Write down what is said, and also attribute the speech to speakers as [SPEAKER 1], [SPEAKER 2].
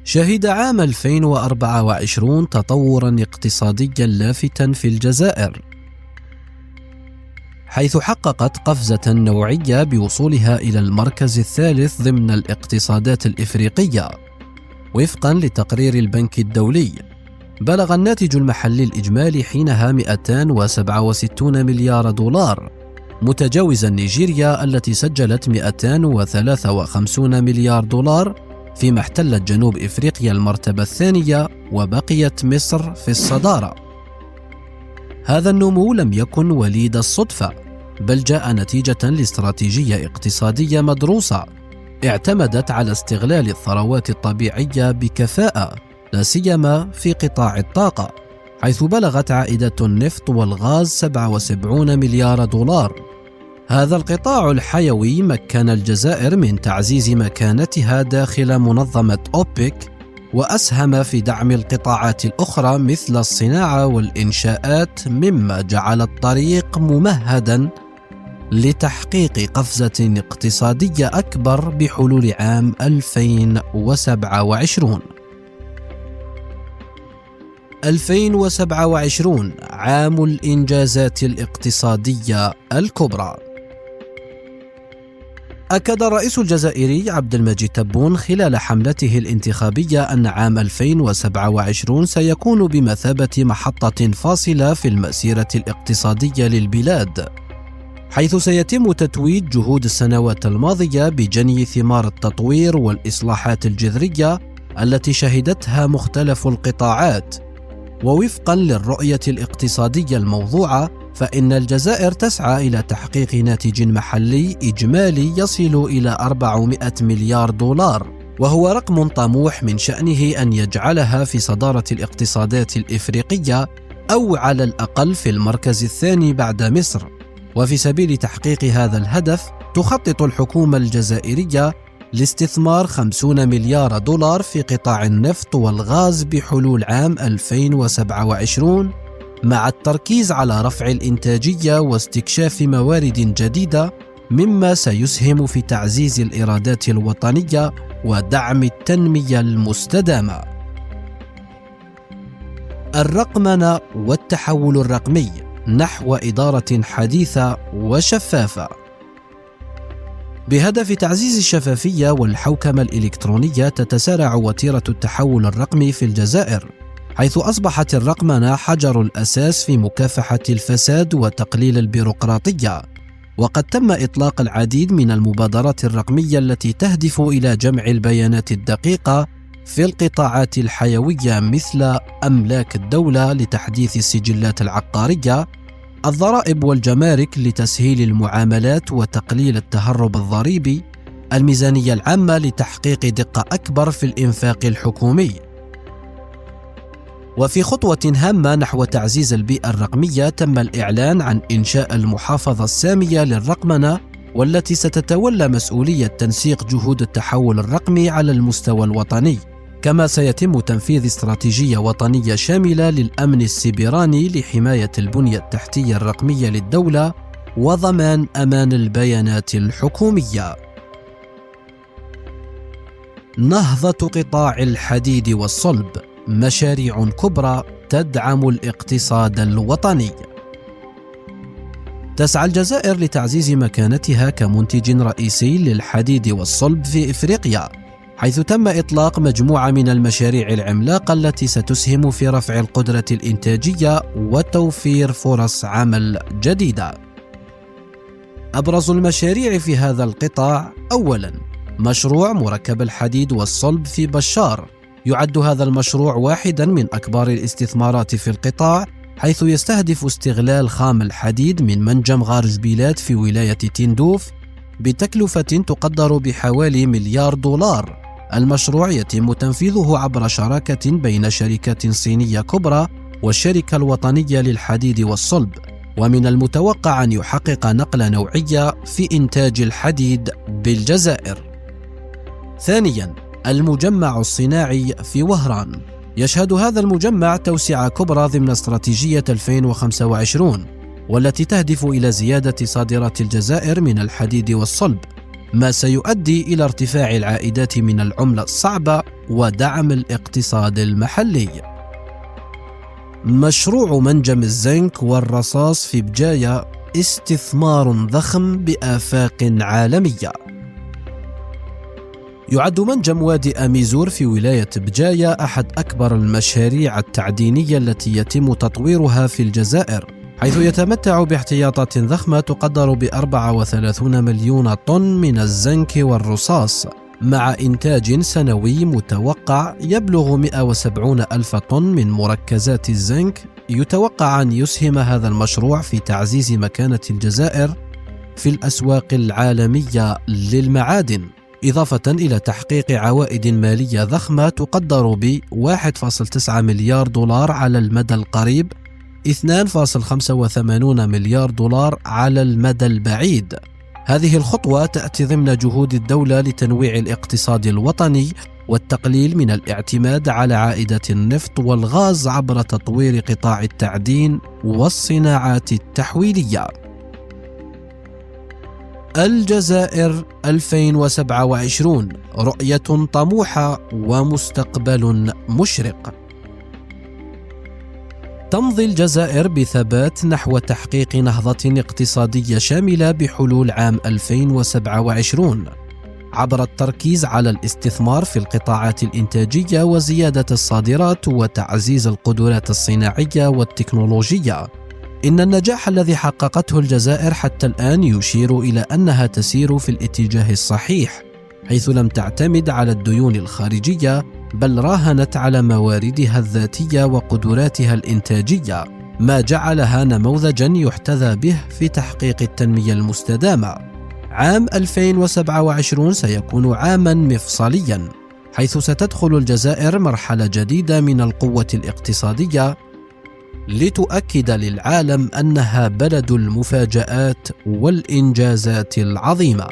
[SPEAKER 1] شهد عام 2024 تطوراً اقتصادياً لافتا في الجزائر، حيث حققت قفزة نوعية بوصولها إلى المركز الثالث ضمن الاقتصادات الإفريقية. وفقاً لتقرير البنك الدولي، بلغ الناتج المحلي الإجمالي حينها 267 مليار دولار، متجاوزاً نيجيريا التي سجلت 253 مليار دولار، فيما احتلت جنوب إفريقيا المرتبة الثانية وبقيت مصر في الصدارة. هذا النمو لم يكن وليد الصدفة، بل جاء نتيجة لاستراتيجية اقتصادية مدروسة اعتمدت على استغلال الثروات الطبيعية بكفاءة، لا سيما في قطاع الطاقة، حيث بلغت عائدات النفط والغاز 77 مليار دولار. هذا القطاع الحيوي مكن الجزائر من تعزيز مكانتها داخل منظمة أوبك، وأسهم في دعم القطاعات الأخرى مثل الصناعة والإنشاءات، مما جعل الطريق ممهداً لتحقيق قفزة اقتصادية أكبر بحلول عام 2027. 2027 عام الإنجازات الاقتصادية الكبرى. أكد الرئيس الجزائري عبد المجيد تبون خلال حملته الانتخابية أن عام 2027 سيكون بمثابة محطة فاصلة في المسيرة الاقتصادية للبلاد، حيث سيتم تتويج جهود السنوات الماضية بجني ثمار التطوير والإصلاحات الجذرية التي شهدتها مختلف القطاعات. ووفقاً للرؤية الاقتصادية الموضوعة، فإن الجزائر تسعى إلى تحقيق ناتج محلي إجمالي يصل إلى 400 مليار دولار، وهو رقم طموح من شأنه أن يجعلها في صدارة الاقتصادات الإفريقية، أو على الأقل في المركز الثاني بعد مصر. وفي سبيل تحقيق هذا الهدف، تخطط الحكومة الجزائرية لاستثمار 50 مليار دولار في قطاع النفط والغاز بحلول عام 2027، مع التركيز على رفع الإنتاجية واستكشاف موارد جديدة، مما سيسهم في تعزيز الإيرادات الوطنية ودعم التنمية المستدامة. الرقمنة والتحول الرقمي نحو إدارة حديثة وشفافة. بهدف تعزيز الشفافية والحوكمة الإلكترونية، تتسارع وتيرة التحول الرقمي في الجزائر، حيث أصبحت الرقمنة حجر الأساس في مكافحة الفساد وتقليل البيروقراطية. وقد تم إطلاق العديد من المبادرات الرقمية التي تهدف إلى جمع البيانات الدقيقة في القطاعات الحيوية، مثل أملاك الدولة لتحديث السجلات العقارية، الضرائب والجمارك لتسهيل المعاملات وتقليل التهرب الضريبي، الميزانية العامة لتحقيق دقة أكبر في الإنفاق الحكومي. وفي خطوة هامة نحو تعزيز البيئة الرقمية، تم الإعلان عن إنشاء المحافظة السامية للرقمنة، والتي ستتولى مسؤولية تنسيق جهود التحول الرقمي على المستوى الوطني. كما سيتم تنفيذ استراتيجية وطنية شاملة للأمن السيبراني لحماية البنية التحتية الرقمية للدولة وضمان أمان البيانات الحكومية. نهضة قطاع الحديد والصلب، مشاريع كبرى تدعم الاقتصاد الوطني. تسعى الجزائر لتعزيز مكانتها كمنتج رئيسي للحديد والصلب في إفريقيا، حيث تم إطلاق مجموعة من المشاريع العملاقة التي ستسهم في رفع القدرة الإنتاجية وتوفير فرص عمل جديدة. أبرز المشاريع في هذا القطاع: أولاً، مشروع مركب الحديد والصلب في بشار. يعد هذا المشروع واحداً من أكبر الاستثمارات في القطاع، حيث يستهدف استغلال خام الحديد من منجم غار جبيلات في ولاية تندوف بتكلفة تقدر بحوالي مليار دولار. المشروع يتم تنفيذه عبر شراكة بين شركات صينية كبرى والشركة الوطنية للحديد والصلب، ومن المتوقع أن يحقق نقلة نوعية في إنتاج الحديد بالجزائر. ثانياً، المجمع الصناعي في وهران. يشهد هذا المجمع توسعة كبرى ضمن استراتيجية 2025، والتي تهدف إلى زيادة صادرات الجزائر من الحديد والصلب، ما سيؤدي إلى ارتفاع العائدات من العملة الصعبة ودعم الاقتصاد المحلي. مشروع منجم الزنك والرصاص في بجاية استثمار ضخم بآفاق عالمية. يعد منجم وادي أميزور في ولاية بجاية أحد أكبر المشاريع التعدينية التي يتم تطويرها في الجزائر، حيث يتمتع باحتياطات ضخمة تقدر ب34 مليون طن من الزنك والرصاص، مع إنتاج سنوي متوقع يبلغ 170 ألف طن من مركزات الزنك. يتوقع أن يسهم هذا المشروع في تعزيز مكانة الجزائر في الأسواق العالمية للمعادن، إضافة إلى تحقيق عوائد مالية ضخمة تقدر ب 1.9 مليار دولار على المدى القريب، 2.85 مليار دولار على المدى البعيد. هذه الخطوة تأتي ضمن جهود الدولة لتنويع الاقتصاد الوطني والتقليل من الاعتماد على عائدات النفط والغاز عبر تطوير قطاع التعدين والصناعات التحويلية. الجزائر 2027 رؤية طموحة ومستقبل مشرق. تمضي الجزائر بثبات نحو تحقيق نهضة اقتصادية شاملة بحلول عام 2027 عبر التركيز على الاستثمار في القطاعات الإنتاجية وزيادة الصادرات وتعزيز القدرات الصناعية والتكنولوجية. إن النجاح الذي حققته الجزائر حتى الآن يشير إلى أنها تسير في الاتجاه الصحيح، حيث لم تعتمد على الديون الخارجية بل راهنت على مواردها الذاتية وقدراتها الإنتاجية، ما جعلها نموذجاً يحتذى به في تحقيق التنمية المستدامة. عام 2027 سيكون عاماً مفصلياً، حيث ستدخل الجزائر مرحلة جديدة من القوة الاقتصادية لتؤكد للعالم أنها بلد المفاجآت والإنجازات العظيمة.